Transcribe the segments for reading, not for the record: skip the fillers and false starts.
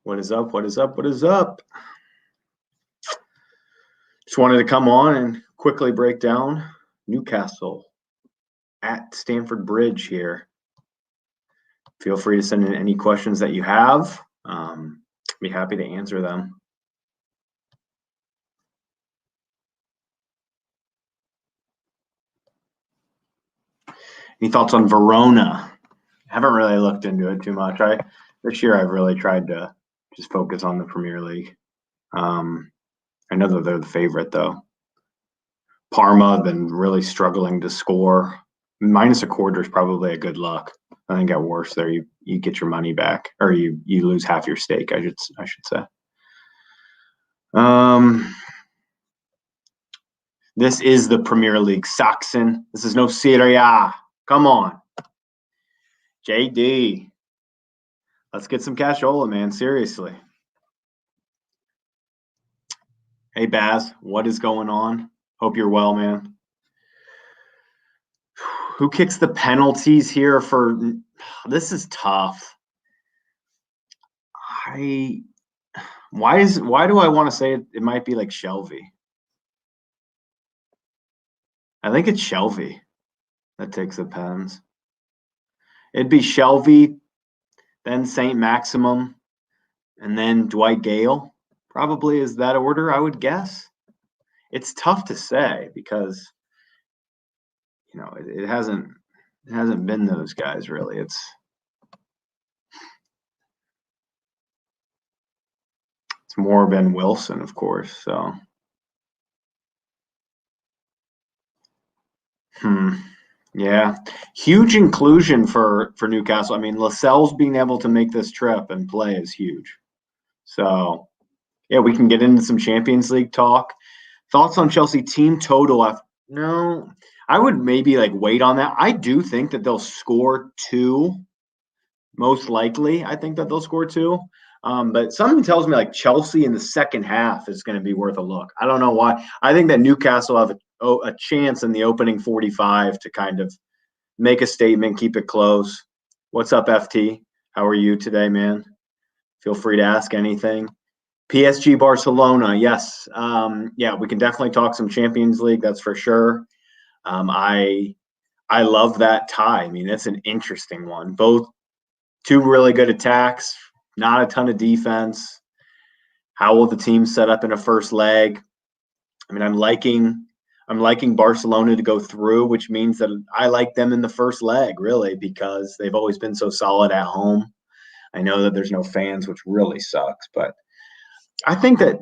What is up? What is up? What is up? Just wanted to come on and quickly break down Newcastle at Stamford Bridge here. Feel free to send in any questions that you have. Be happy to answer them. Any thoughts on Verona? Haven't really looked into it too much. This year I've really tried to just focus on the Premier League. I know that they're the favorite though. Parma been really struggling to score. Minus a quarter is probably a good luck. I think at worst there you get your money back, or you lose half your stake. I should say. This is the Premier League, Saxon. This is no Serie A. Come on, JD. Let's get some cashola, man. Seriously. Hey, Baz, what is going on? Hope you're well, man. Who kicks the penalties here for – this is tough. Why do I want to say it might be like Shelby? I think it's Shelby that takes the pens. It'd be Shelby, then St. Maximum, and then Dwight Gale. Probably is that order, I would guess. It's tough to say because – it hasn't been those guys really. It's more been Wilson, of course. So, yeah, huge inclusion for Newcastle. I mean, Lascelles being able to make this trip and play is huge. So, yeah, we can get into some Champions League talk. Thoughts on Chelsea team total? No. I would maybe wait on that. I do think that they'll score 2, most likely. I think that they'll score 2. But something tells me Chelsea in the second half is going to be worth a look. I don't know why. I think that Newcastle have a chance in the opening 45 to kind of make a statement, keep it close. What's up, FT? How are you today, man? Feel free to ask anything. PSG Barcelona, yes. Yeah, we can definitely talk some Champions League, that's for sure. I love that tie. I mean, it's an interesting one. Both two really good attacks, not a ton of defense. How will the team set up in a first leg? I mean, I'm liking Barcelona to go through, which means that I like them in the first leg, really, because they've always been so solid at home. I know that there's no fans, which really sucks, but I think that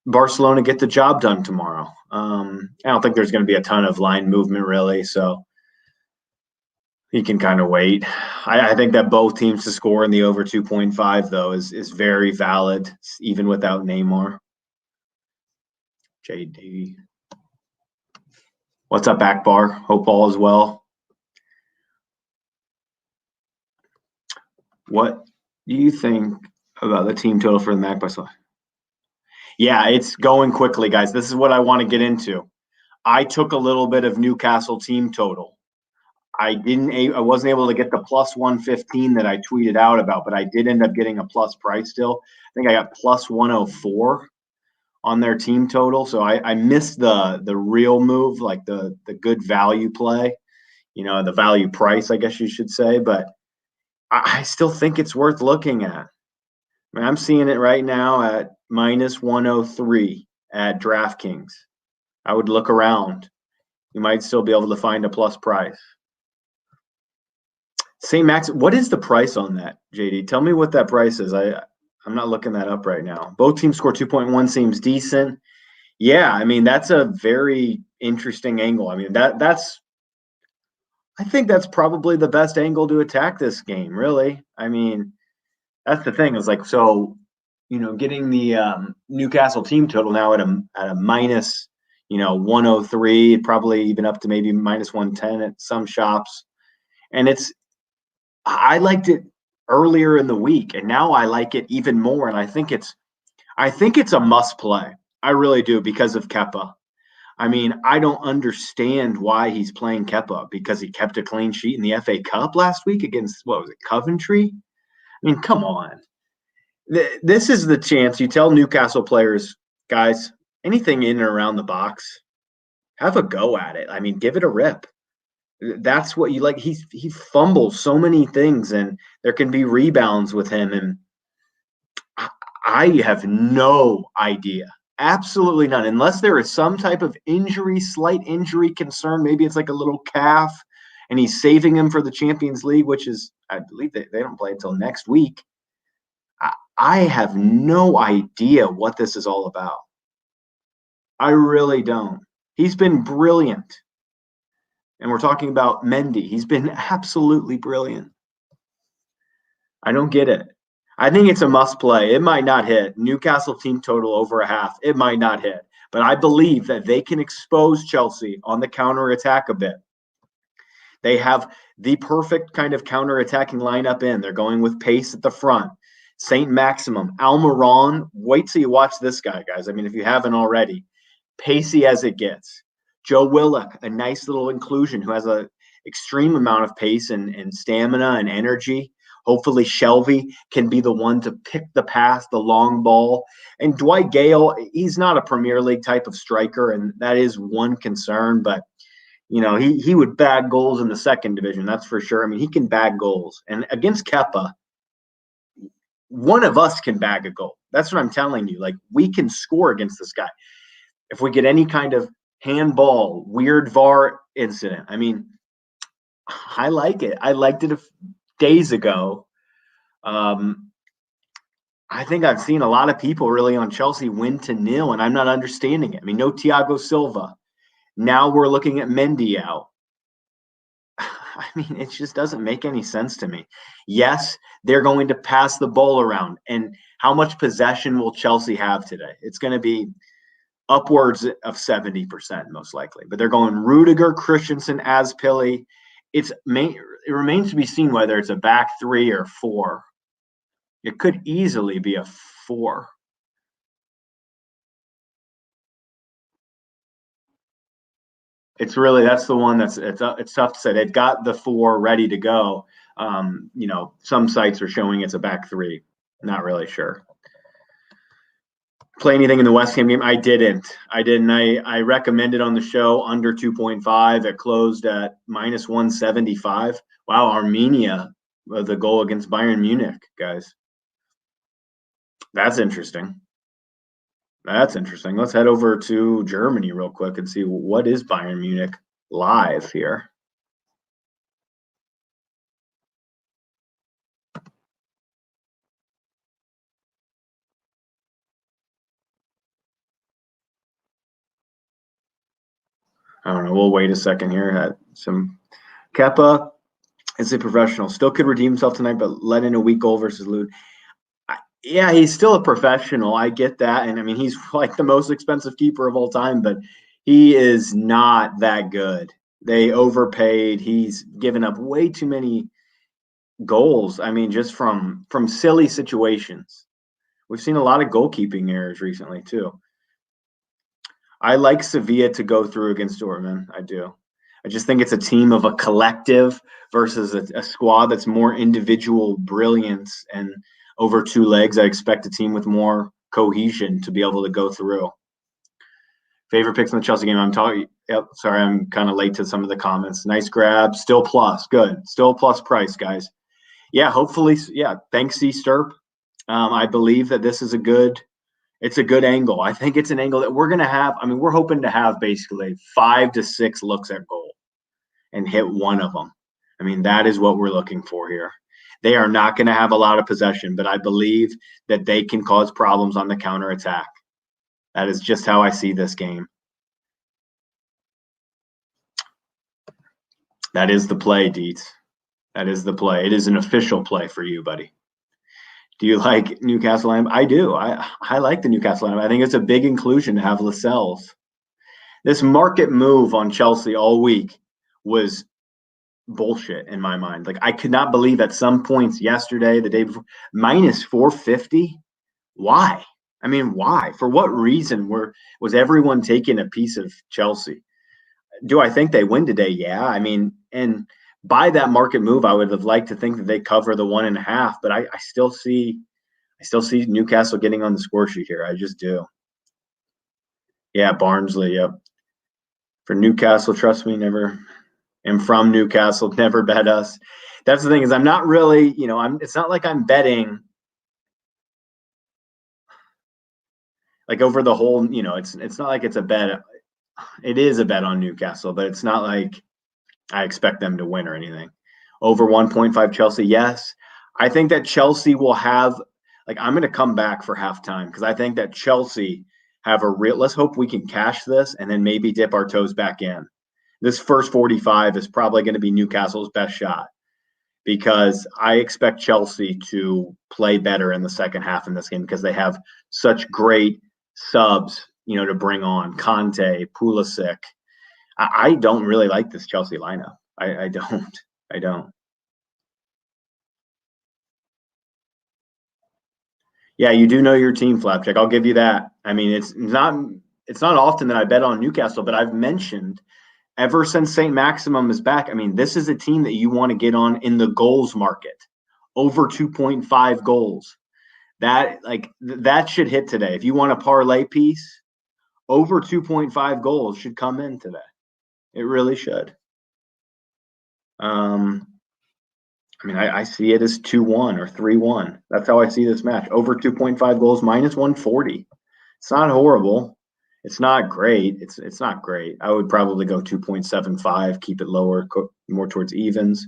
Barcelona get the job done tomorrow. I don't think there's going to be a ton of line movement, really, so you can kind of wait. I think that both teams to score in the over 2.5, though, is very valid, even without Neymar. JD. What's up, Akbar? Hope all is well. What do you think about the team total for the Magpies? Yeah, it's going quickly, guys. This is what I want to get into. I took a little bit of Newcastle team total. I wasn't able to get the plus 115 that I tweeted out about, but I did end up getting a plus price still. I think I got plus 104 on their team total. So I missed the real move, like the good value play, the value price, I guess you should say. But I still think it's worth looking at. I mean, I'm seeing it right now at minus 103 at DraftKings. I would look around. You might still be able to find a plus price. St. Max, what is the price on that, JD? Tell me what that price is. I'm not looking that up right now. Both teams score 2.1 seems decent. Yeah, I mean, that's a very interesting angle. I mean, I think that's probably the best angle to attack this game, really. I mean, that's the thing. It's getting the Newcastle team total now at a minus, 103, probably even up to maybe minus 110 at some shops. And I liked it earlier in the week, and now I like it even more. And I think it's a must play. I really do, because of Kepa. I mean, I don't understand why he's playing Kepa, because he kept a clean sheet in the FA Cup last week against, Coventry? I mean, come on. This is the chance you tell Newcastle players, guys, anything in and around the box, have a go at it. I mean, give it a rip. That's what you like. He fumbles so many things, and there can be rebounds with him. And I have no idea, absolutely none, unless there is some type of injury, slight injury concern. Maybe it's like a little calf, and he's saving him for the Champions League, which is, I believe, they don't play until next week. I have no idea what this is all about. I really don't. He's been brilliant. And we're talking about Mendy. He's been absolutely brilliant. I don't get it. I think it's a must play. It might not hit. Newcastle team total over a half. It might not hit. But I believe that they can expose Chelsea on the counter attack a bit. They have the perfect kind of counter attacking lineup in. They're going with pace at the front. Saint Maximum, Almiron. Wait till you watch this guy, guys. I mean, if you haven't already, pacey as it gets. Joe Willock, a nice little inclusion who has an extreme amount of pace and stamina and energy. Hopefully Shelvey can be the one to pick the pass, the long ball. And Dwight Gale, he's not a Premier League type of striker, and that is one concern. But, you know, he would bag goals in the second division, that's for sure. I mean, he can bag goals. And against Kepa, one of us can bag a goal. That's what I'm telling you. Like, we can score against this guy. If we get any kind of handball, weird VAR incident, I mean, I like it. I liked it days ago. I think I've seen a lot of people really on Chelsea win to nil, and I'm not understanding it. I mean, no Thiago Silva. Now we're looking at Mendy out. I mean, it just doesn't make any sense to me. Yes, they're going to pass the ball around. And how much possession will Chelsea have today? It's going to be upwards of 70% most likely. But they're going Rudiger, Christensen, Azpili. It remains to be seen whether it's a back three or four. It could easily be a four. It's really, that's the one it's tough to say. They've got the four ready to go. You know, some sites are showing it's a back three. Not really sure. Play anything in the West Ham game? I didn't. I recommended on the show under 2.5. It closed at minus 175. Wow, Armenia, the goal against Bayern Munich, guys. That's interesting. That's interesting. Let's head over to Germany real quick and see what is Bayern Munich live here. I don't know. We'll wait a second here. Had some Kepa is a professional. Still could redeem himself tonight, but let in a weak goal versus Lud. Yeah, he's still a professional. I get that. And I mean, he's like the most expensive keeper of all time, but he is not that good. They overpaid. He's given up way too many goals. I mean, just from silly situations. We've seen a lot of goalkeeping errors recently too. I like Sevilla to go through against Dortmund. I do. I just think it's a team of a collective versus a squad that's more individual brilliance. And over two legs, I expect a team with more cohesion to be able to go through. Favorite picks in the Chelsea game? I'm talking. Yep. Sorry, I'm kind of late to some of the comments. Nice grab. Still plus. Good. Still plus price, guys. Yeah, hopefully. Yeah. Thanks, C. Sturp. I believe that this is a good angle. I think it's an angle that we're going to have. I mean, we're hoping to have basically 5 to 6 looks at goal and hit one of them. I mean, that is what we're looking for here. They are not going to have a lot of possession, but I believe that they can cause problems on the counter attack. That is just how I see this game. That is the play, Dietz. That is the play. It is an official play for you, buddy. Do you like Newcastle lineup? I do. I like the Newcastle lineup. I think it's a big inclusion to have Lascelles. This market move on Chelsea all week was bullshit in my mind. Like, I could not believe at some points yesterday, the day before, minus 450. Why? I mean, why? For what reason was everyone taking a piece of Chelsea? Do I think they win today? Yeah. I mean, and by that market move, I would have liked to think that they cover the 1.5, but I still see I still see Newcastle getting on the score sheet here. I just do. Yeah, Barnsley, yep. For Newcastle, trust me, never am from Newcastle, never bet us. That's the thing is I'm not really, it's not like I'm betting like over the whole, it's not like it's a bet. It is a bet on Newcastle, but it's not like I expect them to win or anything. Over 1.5 Chelsea, yes. I think that Chelsea will have, I'm going to come back for halftime because I think that Chelsea have a real, let's hope we can cash this and then maybe dip our toes back in. This first 45 is probably going to be Newcastle's best shot because I expect Chelsea to play better in the second half in this game because they have such great subs, to bring on Conte, Pulisic. I don't really like this Chelsea lineup. I don't. Yeah, you do know your team, Flapjack. I'll give you that. I mean, it's not often that I bet on Newcastle, but I've mentioned ever since St. Maximum is back, I mean, this is a team that you want to get on in the goals market. Over 2.5 goals. That should hit today. If you want a parlay piece, over 2.5 goals should come in today. It really should. I see it as 2-1 or 3-1. That's how I see this match. Over 2.5 goals, minus 140. It's not horrible. It's not great. It's not great. I would probably go 2.75, keep it lower, more towards evens.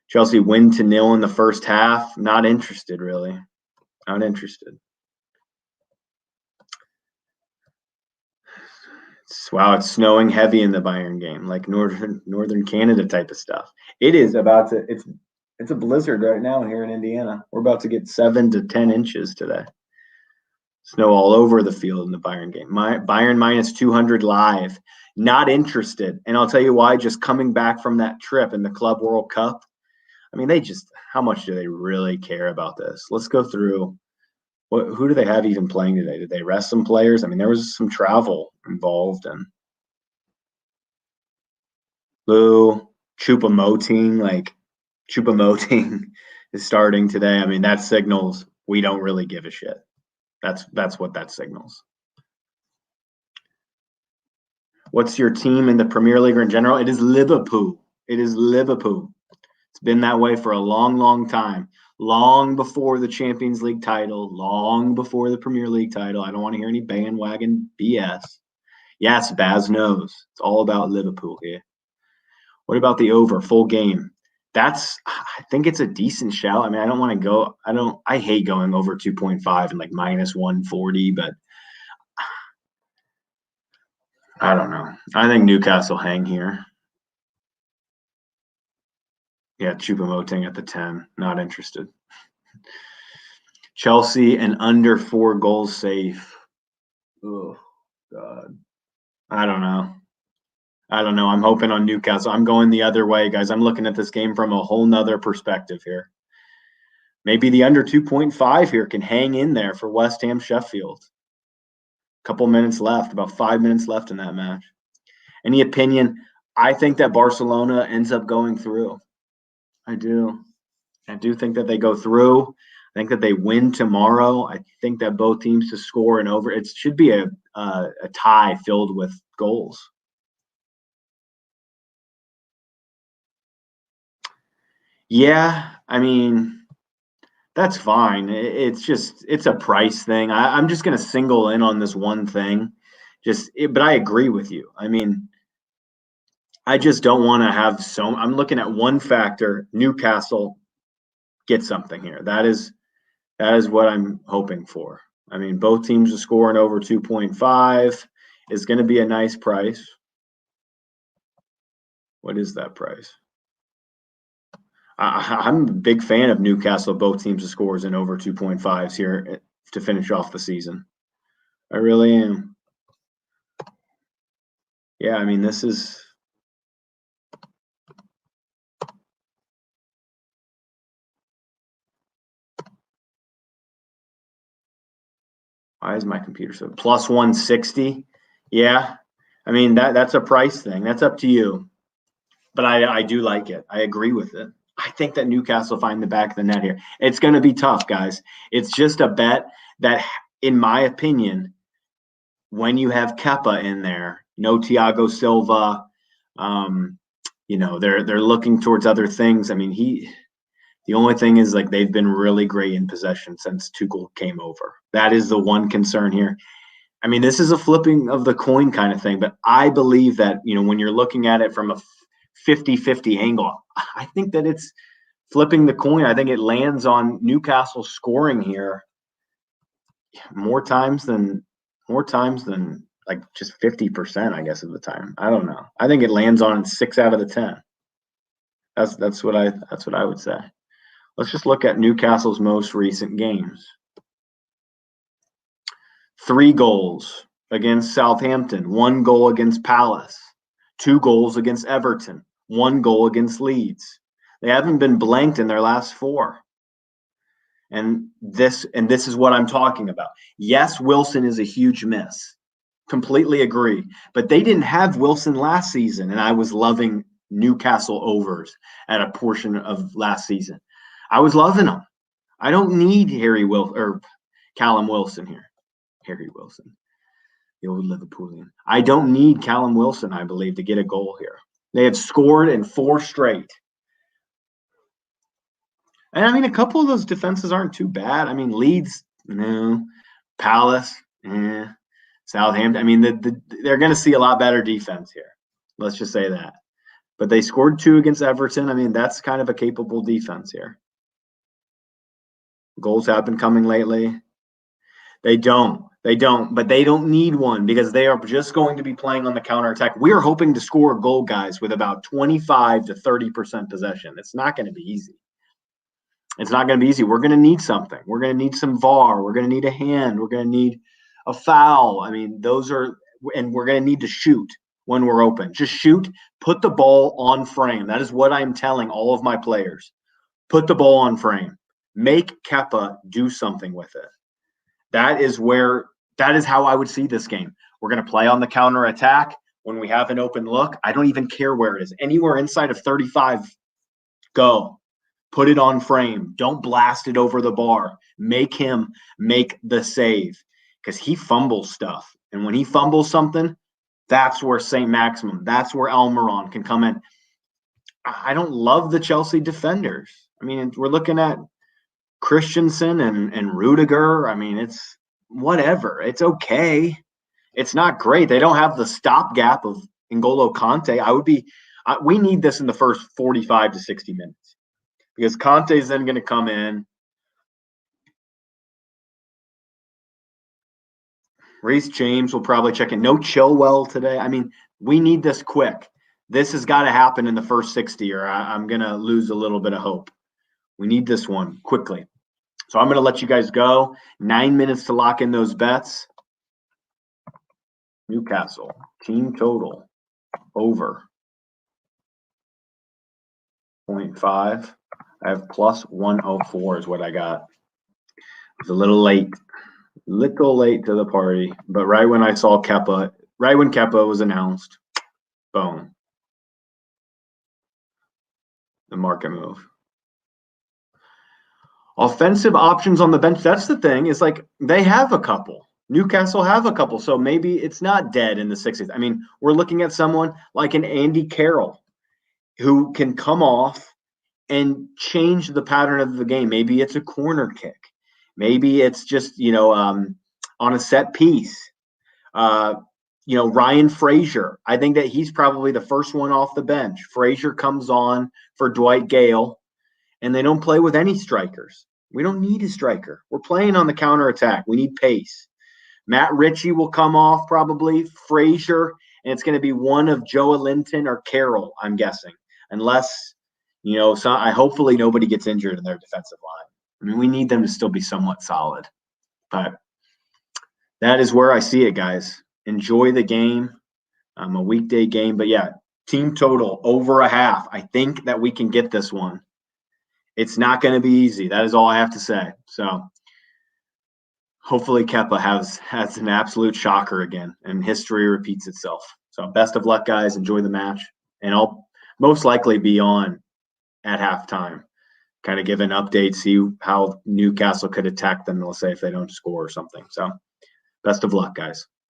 Chelsea win to 0 in the first half. Not interested, really. Not interested. Wow, it's snowing heavy in the Bayern game, like northern Canada type of stuff. It is about to. It's a blizzard right now here in Indiana. We're about to get 7 to 10 inches today. Snow all over the field in the Bayern game. Bayern minus 200 live. Not interested, and I'll tell you why. Just coming back from that trip in the Club World Cup. I mean, how much do they really care about this? Let's go through. Who do they have even playing today? Did they rest some players? I mean, there was some travel involved. And Lou, Choupo-Moting is starting today. I mean, that signals we don't really give a shit. That's what that signals. What's your team in the Premier League or in general? It is Liverpool. It is Liverpool. It's been that way for a long, long time. Long before the Champions League title, long before the Premier League title. I don't want to hear any bandwagon BS. Yes, Baz knows. It's all about Liverpool here. What about the over, full game? I think it's a decent shout. I mean, I don't want to go. I hate going over 2.5 and minus 140, but I don't know. I think Newcastle hang here. Yeah, Choupo-Moting at the 10. Not interested. Chelsea and under 4 goals safe. Oh, God. I don't know. I'm hoping on Newcastle. I'm going the other way, guys. I'm looking at this game from a whole nother perspective here. Maybe the under 2.5 here can hang in there for West Ham Sheffield. Couple minutes left, about 5 minutes left in that match. Any opinion? I think that Barcelona ends up going through. I do think that they go through. I think that they win tomorrow. I think that both teams to score and over. It should be a tie filled with goals. Yeah, I mean, that's fine. It's a price thing. I'm just going to single in on this one thing. But I agree with you. I mean, I just don't want to have I'm looking at one factor. Newcastle get something here. That is what I'm hoping for. I mean, both teams are scoring over 2.5 is going to be a nice price. What is that price? I'm a big fan of Newcastle. Both teams of scores in over 2.5s here to finish off the season. I really am. Yeah, I mean, this is. Why is my computer so plus 160? Yeah, I mean that's a price thing. That's up to you. But I do like it. I agree with it. I I think that Newcastle find the back of the net here. It's going to be tough, guys. It's just a bet that, in my opinion, when you have Kepa in there, no Thiago Silva, they're looking towards other things. I mean, the only thing is, like, they've been really great in possession since Tuchel came over. That is the one concern here. I mean, this is a flipping of the coin kind of thing, but I believe that, when you're looking at it from a 50-50 angle, I think that it's flipping the coin. I think it lands on Newcastle scoring here more times than like just 50%, I guess, of the time. I don't know. I think it lands on 6 out of the 10. That's what I would say. Let's just look at Newcastle's most recent games. 3 goals against Southampton, 1 goal against Palace, 2 goals against Everton, 1 goal against Leeds. They haven't been blanked in their last 4. And this is what I'm talking about. Yes, Wilson is a huge miss. Completely agree. But they didn't have Wilson last season, and I was loving Newcastle overs at a portion of last season. I was loving them. I don't need Callum Wilson here. Harry Wilson, the old Liverpoolian. I don't need Callum Wilson, I believe, to get a goal here. They have scored in 4 straight. And, I mean, a couple of those defenses aren't too bad. I mean, Leeds, no. Palace, Southampton. I mean, they're going to see a lot better defense here. Let's just say that. But they scored 2 against Everton. I mean, that's kind of a capable defense here. Goals have been coming lately. They don't. But they don't need one because they are just going to be playing on the counterattack. We are hoping to score a goal, guys, with about 25 to 30% possession. It's not going to be easy. It's not going to be easy. We're going to need something. We're going to need some VAR. We're going to need a hand. We're going to need a foul. I mean, and we're going to need to shoot when we're open. Just shoot. Put the ball on frame. That is what I'm telling all of my players. Put the ball on frame. Make Kepa do something with it. That is how I would see this game. We're going to play on the counter attack when we have an open look. I don't even care where it is. Anywhere inside of 35, go. Put it on frame. Don't blast it over the bar. Make him make the save because he fumbles stuff. And when he fumbles something, that's where St. Maximin, that's where Almiron can come in. I don't love the Chelsea defenders. I mean, we're looking at Christensen and Rudiger. I mean, it's whatever. It's okay. It's not great. They don't have the stopgap of N'Golo Kante. We need this in the first 45 to 60 minutes because Kante is then going to come in. Reece James will probably check in. No Chilwell today. I mean, we need this quick. This has got to happen in the first 60 or I'm going to lose a little bit of hope. We need this one quickly. So I'm going to let you guys go. 9 minutes to lock in those bets. Newcastle, team total, over 0.5. I have plus 104 is what I got. It's a little late to the party. But right when Kepa was announced, boom. The market move. Offensive options on the bench. That's the thing. Is like they have a couple. Newcastle have a couple. So maybe it's not dead in the 60th. I mean, we're looking at someone like an Andy Carroll who can come off and change the pattern of the game. Maybe it's a corner kick. Maybe it's just, on a set piece. Ryan Fraser. I think that he's probably the first one off the bench. Fraser comes on for Dwight Gale, and they don't play with any strikers. We don't need a striker. We're playing on the counterattack. We need pace. Matt Ritchie will come off probably, Fraser, and it's going to be one of Joe Linton or Carroll, I'm guessing, unless, hopefully nobody gets injured in their defensive line. I mean, we need them to still be somewhat solid. But that is where I see it, guys. Enjoy the game. A weekday game. But, yeah, team total over a half. I think that we can get this one. It's not going to be easy. That is all I have to say. So hopefully Kepa has an absolute shocker again and history repeats itself. So best of luck, guys. Enjoy the match. And I'll most likely be on at halftime, kind of give an update, see how Newcastle could attack them, let's say, if they don't score or something. So best of luck, guys.